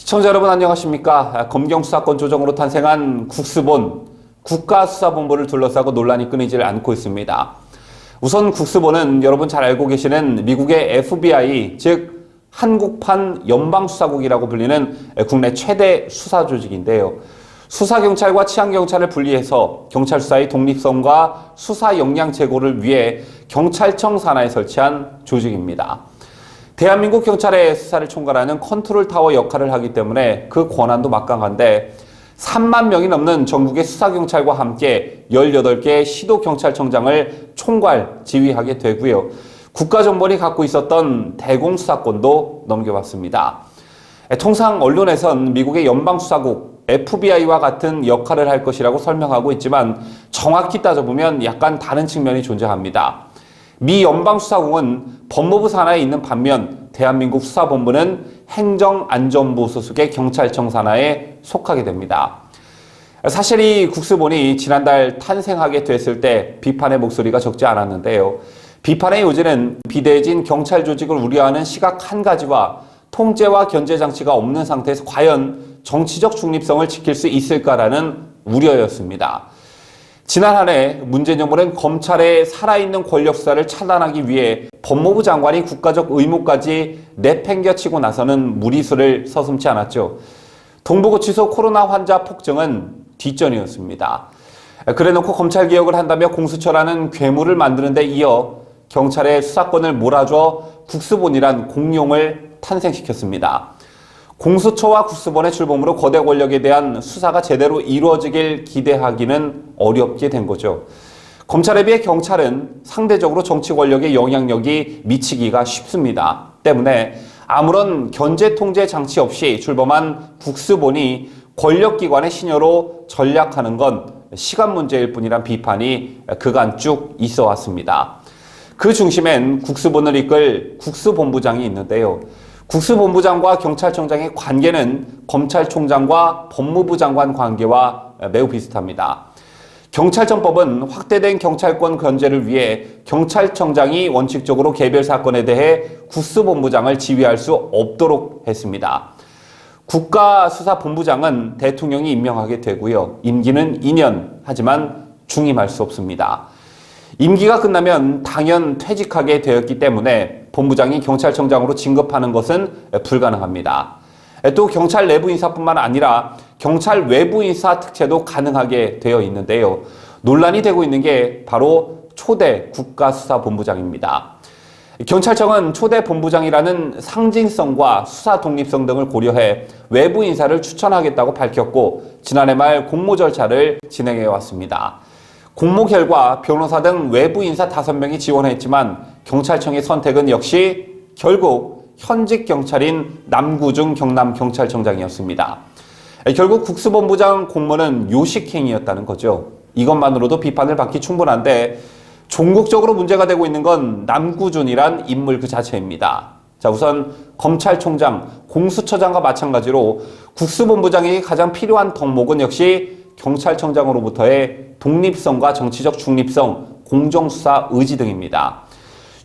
시청자 여러분 안녕하십니까? 검경수사권 조정으로 탄생한 국수본, 국가수사본부를 둘러싸고 논란이 끊이질 않고 있습니다. 우선 국수본은 여러분 잘 알고 계시는 미국의 FBI, 즉 한국판 연방수사국이라고 불리는 국내 최대 수사 조직인데요. 수사경찰과 치안경찰을 분리해서 경찰 수사의 독립성과 수사 역량 제고를 위해 경찰청 산하에 설치한 조직입니다. 대한민국 경찰의 수사를 총괄하는 컨트롤 타워 역할을 하기 때문에 그 권한도 막강한데 3만 명이 넘는 전국의 수사경찰과 함께 18개의 시도경찰청장을 총괄 지휘하게 되고요. 국가정보원이 갖고 있었던 대공수사권도 넘겨받습니다. 통상 언론에선 미국의 연방수사국 FBI와 같은 역할을 할 것이라고 설명하고 있지만 정확히 따져보면 약간 다른 측면이 존재합니다. 미 연방수사국은 법무부 산하에 있는 반면 대한민국 수사본부는 행정안전부 소속의 경찰청 산하에 속하게 됩니다. 사실 이 국수본이 지난달 탄생하게 됐을 때 비판의 목소리가 적지 않았는데요. 비판의 요지는 비대해진 경찰 조직을 우려하는 시각 한 가지와 통제와 견제 장치가 없는 상태에서 과연 정치적 중립성을 지킬 수 있을까라는 우려였습니다. 지난 한 해 문재인 정부는 검찰의 살아있는 권력 수사를 차단하기 위해 법무부 장관이 국가적 의무까지 내팽겨치고 나서는 무리수를 서슴지 않았죠. 동부구치소 코로나 환자 폭증은 뒷전이었습니다. 그래놓고 검찰개혁을 한다며 공수처라는 괴물을 만드는 데 이어 경찰의 수사권을 몰아줘 국수본이란 공룡을 탄생시켰습니다. 공수처와 국수본의 출범으로 거대 권력에 대한 수사가 제대로 이루어지길 기대하기는 어렵게 된 거죠. 검찰에 비해 경찰은 상대적으로 정치 권력의 영향력이 미치기가 쉽습니다. 때문에 아무런 견제 통제 장치 없이 출범한 국수본이 권력기관의 신여로 전략하는 건 시간 문제일 뿐이란 비판이 그간 쭉 있어 왔습니다. 그 중심엔 국수본을 이끌 국수본부장이 있는데요. 국수본부장과 경찰청장의 관계는 검찰총장과 법무부 장관 관계와 매우 비슷합니다. 경찰청법은 확대된 경찰권 견제를 위해 경찰청장이 원칙적으로 개별 사건에 대해 국수본부장을 지휘할 수 없도록 했습니다. 국가수사본부장은 대통령이 임명하게 되고요. 임기는 2년, 하지만 중임할 수 없습니다. 임기가 끝나면 당연 퇴직하게 되었기 때문에 본부장이 경찰청장으로 진급하는 것은 불가능합니다. 또 경찰 내부 인사뿐만 아니라 경찰 외부 인사 특채도 가능하게 되어 있는데요. 논란이 되고 있는 게 바로 초대 국가수사본부장입니다. 경찰청은 초대 본부장이라는 상징성과 수사 독립성 등을 고려해 외부 인사를 추천하겠다고 밝혔고 지난해 말 공모 절차를 진행해 왔습니다. 공모 결과 변호사 등 외부 인사 5명이 지원했지만 경찰청의 선택은 역시 결국 현직 경찰인 남구중 경남경찰청장이었습니다. 결국 국수본부장 공모는 요식행위였다는 거죠. 이것만으로도 비판을 받기 충분한데 종국적으로 문제가 되고 있는 건 남구준이란 인물 그 자체입니다. 자, 우선 검찰총장, 공수처장과 마찬가지로 국수본부장에게 가장 필요한 덕목은 역시 경찰청장으로부터의 독립성과 정치적 중립성, 공정수사 의지 등입니다.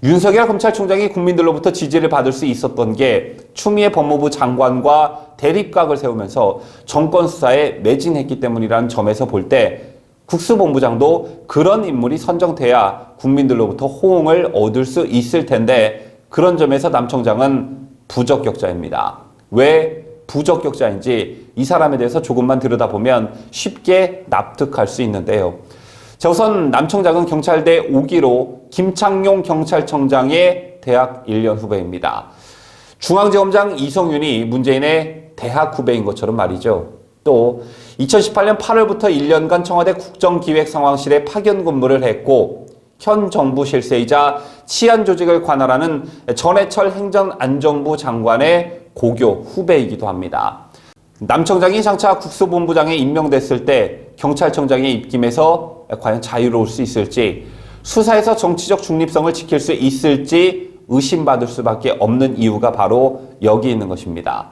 윤석열 검찰총장이 국민들로부터 지지를 받을 수 있었던 게 추미애 법무부 장관과 대립각을 세우면서 정권 수사에 매진했기 때문이라는 점에서 볼 때 국수본부장도 그런 인물이 선정돼야 국민들로부터 호응을 얻을 수 있을 텐데 그런 점에서 남 청장은 부적격자입니다. 왜 부적격자인지 이 사람에 대해서 조금만 들여다보면 쉽게 납득할 수 있는데요. 자, 우선 남 청장은 경찰대 5기로 김창룡 경찰청장의 대학 1년 후배입니다. 중앙지검장 이성윤이 문재인의 대학 후배인 것처럼 말이죠. 또 2018년 8월부터 1년간 청와대 국정기획상황실에 파견 근무를 했고 현 정부 실세이자 치안조직을 관할하는 전해철 행정안전부 장관의 고교 후배이기도 합니다. 남 청장이 장차 국수본부장에 임명됐을 때 경찰청장의 입김에서 과연 자유로울 수 있을지, 수사에서 정치적 중립성을 지킬 수 있을지 의심받을 수밖에 없는 이유가 바로 여기 있는 것입니다.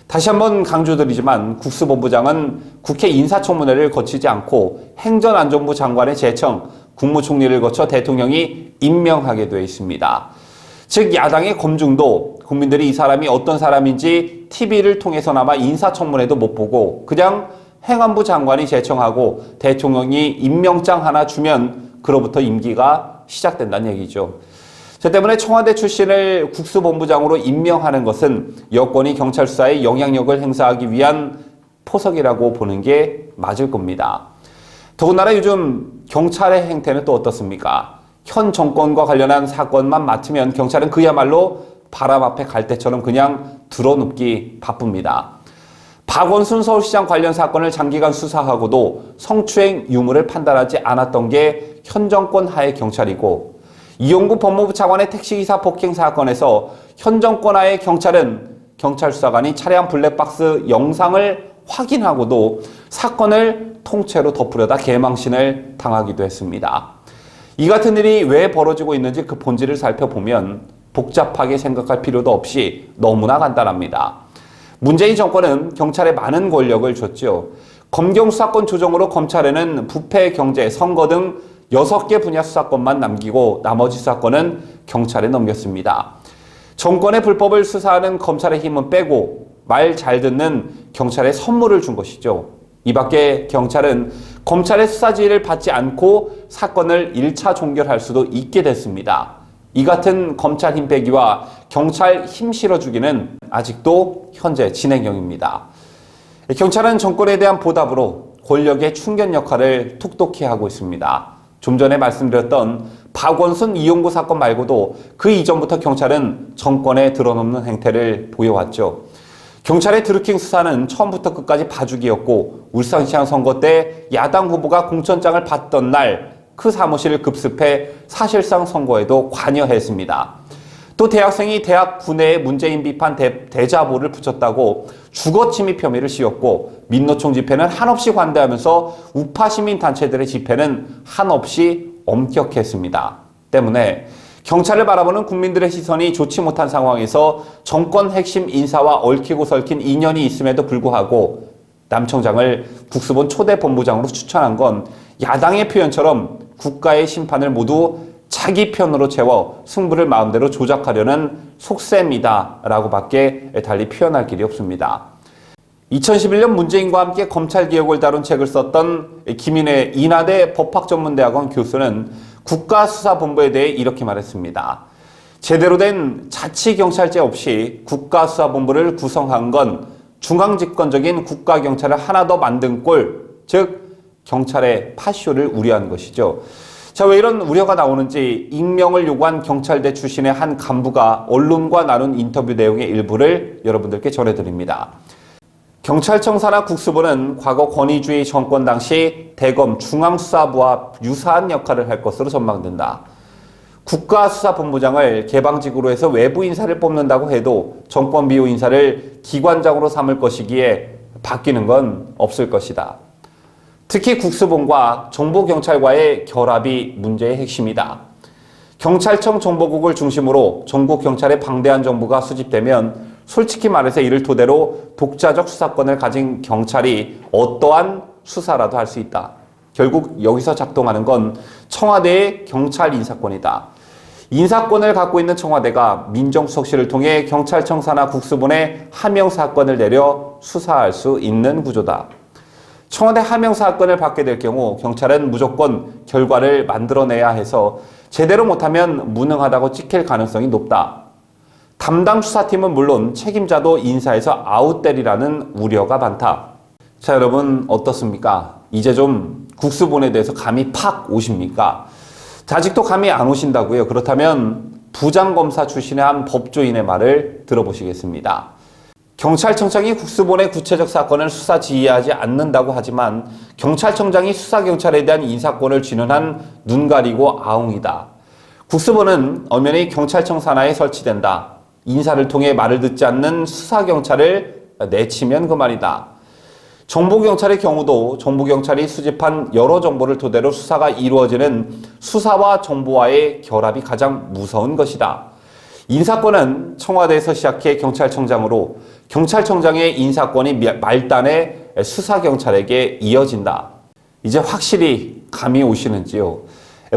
다시 한번 강조드리지만 국수본부장은 국회 인사청문회를 거치지 않고 행정안전부 장관의 제청, 국무총리를 거쳐 대통령이 임명하게 되어 있습니다. 즉 야당의 검증도 국민들이 이 사람이 어떤 사람인지 TV를 통해서나마 인사청문회도 못 보고 그냥 행안부 장관이 제청하고 대통령이 임명장 하나 주면 그로부터 임기가 시작된다는 얘기죠. 저 때문에 청와대 출신을 국수본부장으로 임명하는 것은 여권이 경찰 수사에 영향력을 행사하기 위한 포석이라고 보는 게 맞을 겁니다. 더군다나 요즘 경찰의 행태는 또 어떻습니까? 현 정권과 관련한 사건만 맡으면 경찰은 그야말로 바람 앞에 갈대처럼 그냥 들어눕기 바쁩니다. 박원순 서울시장 관련 사건을 장기간 수사하고도 성추행 유무를 판단하지 않았던 게 현 정권 하의 경찰이고, 이용구 법무부 차관의 택시기사 폭행 사건에서 현 정권 하의 경찰은 경찰 수사관이 차량 블랙박스 영상을 확인하고도 사건을 통째로 덮으려다 개망신을 당하기도 했습니다. 이 같은 일이 왜 벌어지고 있는지 그 본질을 살펴보면 복잡하게 생각할 필요도 없이 너무나 간단합니다. 문재인 정권은 경찰에 많은 권력을 줬죠. 검경 수사권 조정으로 검찰에는 부패, 경제, 선거 등 6개 분야 수사권만 남기고 나머지 수사권은 경찰에 넘겼습니다. 정권의 불법을 수사하는 검찰의 힘은 빼고 말 잘 듣는 경찰에 선물을 준 것이죠. 이 밖에 경찰은 검찰의 수사 지휘를 받지 않고 사건을 1차 종결할 수도 있게 됐습니다. 이 같은 검찰 힘 빼기와 경찰 힘 실어주기는 아직도 현재 진행형입니다. 경찰은 정권에 대한 보답으로 권력의 충견 역할을 톡톡히 하고 있습니다. 좀 전에 말씀드렸던 박원순 이용구 사건 말고도 그 이전부터 경찰은 정권에 드러넘는 행태를 보여왔죠. 경찰의 드루킹 수사는 처음부터 끝까지 봐주기였고, 울산시장 선거 때 야당 후보가 공천장을 받던 날 그 사무실을 급습해 사실상 선거에도 관여했습니다. 또 대학생이 대학 구내에 문재인 비판 대자보를 붙였다고 주거 침입 혐의를 씌웠고, 민노총 집회는 한없이 관대하면서 우파 시민 단체들의 집회는 한없이 엄격했습니다. 때문에 경찰을 바라보는 국민들의 시선이 좋지 못한 상황에서 정권 핵심 인사와 얽히고 설킨 인연이 있음에도 불구하고 남 청장을 국수본 초대 본부장으로 추천한 건 야당의 표현처럼 국가의 심판을 모두 자기 편으로 채워 승부를 마음대로 조작하려는 속셈이다 라고 밖에 달리 표현할 길이 없습니다. 2011년 문재인과 함께 검찰개혁을 다룬 책을 썼던 김인혜 인하대 법학전문대학원 교수는 국가수사본부에 대해 이렇게 말했습니다. 제대로 된 자치경찰제 없이 국가수사본부를 구성한 건 중앙집권적인 국가경찰을 하나 더 만든 꼴, 즉 경찰의 파쇼를 우려한 것이죠. 자, 왜 이런 우려가 나오는지 익명을 요구한 경찰대 출신의 한 간부가 언론과 나눈 인터뷰 내용의 일부를 여러분들께 전해드립니다. 경찰청 산하 국수부는 과거 권위주의 정권 당시 대검 중앙수사부와 유사한 역할을 할 것으로 전망된다. 국가수사본부장을 개방직으로 해서 외부 인사를 뽑는다고 해도 정권 비호 인사를 기관장으로 삼을 것이기에 바뀌는 건 없을 것이다. 특히 국수본과 정보경찰과의 결합이 문제의 핵심이다. 경찰청 정보국을 중심으로 전국 경찰의 방대한 정보가 수집되면 솔직히 말해서 이를 토대로 독자적 수사권을 가진 경찰이 어떠한 수사라도 할 수 있다. 결국 여기서 작동하는 건 청와대의 경찰 인사권이다. 인사권을 갖고 있는 청와대가 민정수석실을 통해 경찰청 산하 국수본에 하명 사건을 내려 수사할 수 있는 구조다. 청와대 하명 사건을 받게 될 경우 경찰은 무조건 결과를 만들어내야 해서 제대로 못하면 무능하다고 찍힐 가능성이 높다. 담당 수사팀은 물론 책임자도 인사에서 아웃되리라는 우려가 많다. 자, 여러분 어떻습니까? 이제 좀 국수본에 대해서 감이 팍 오십니까? 자, 아직도 감이 안 오신다고요? 그렇다면 부장검사 출신의 한 법조인의 말을 들어보시겠습니다. 경찰청장이 국수본의 구체적 사건을 수사 지휘하지 않는다고 하지만 경찰청장이 수사경찰에 대한 인사권을 쥐는 한 눈 가리고 아웅이다. 국수본은 엄연히 경찰청 산하에 설치된다. 인사를 통해 말을 듣지 않는 수사경찰을 내치면 그만이다. 정보경찰의 경우도 정보경찰이 수집한 여러 정보를 토대로 수사가 이루어지는 수사와 정보와의 결합이 가장 무서운 것이다. 인사권은 청와대에서 시작해 경찰청장으로 경찰청장의 인사권이 말단의 수사경찰에게 이어진다. 이제 확실히 감이 오시는지요?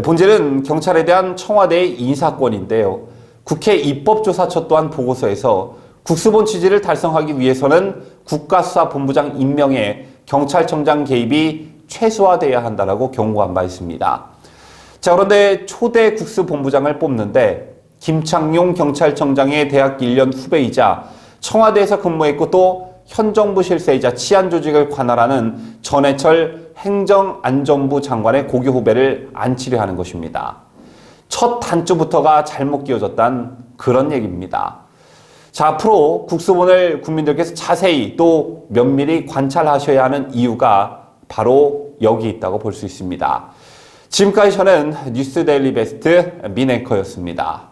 본질은 경찰에 대한 청와대의 인사권인데요. 국회 입법조사처 또한 보고서에서 국수본 취지를 달성하기 위해서는 국가수사본부장 임명에 경찰청장 개입이 최소화돼야 한다라고 경고한 바 있습니다. 자, 그런데 초대 국수본부장을 뽑는데 김창룡 경찰청장의 대학 1년 후배이자 청와대에서 근무했고 또 현 정부 실세이자 치안조직을 관할하는 전해철 행정안전부 장관의 고교 후배를 안치려 하는 것입니다. 첫 단추부터가 잘못 끼워졌다는 그런 얘기입니다. 자, 앞으로 국수본을 국민들께서 자세히 또 면밀히 관찰하셔야 하는 이유가 바로 여기 있다고 볼 수 있습니다. 지금까지 저는 뉴스데일리 베스트 민앵커였습니다.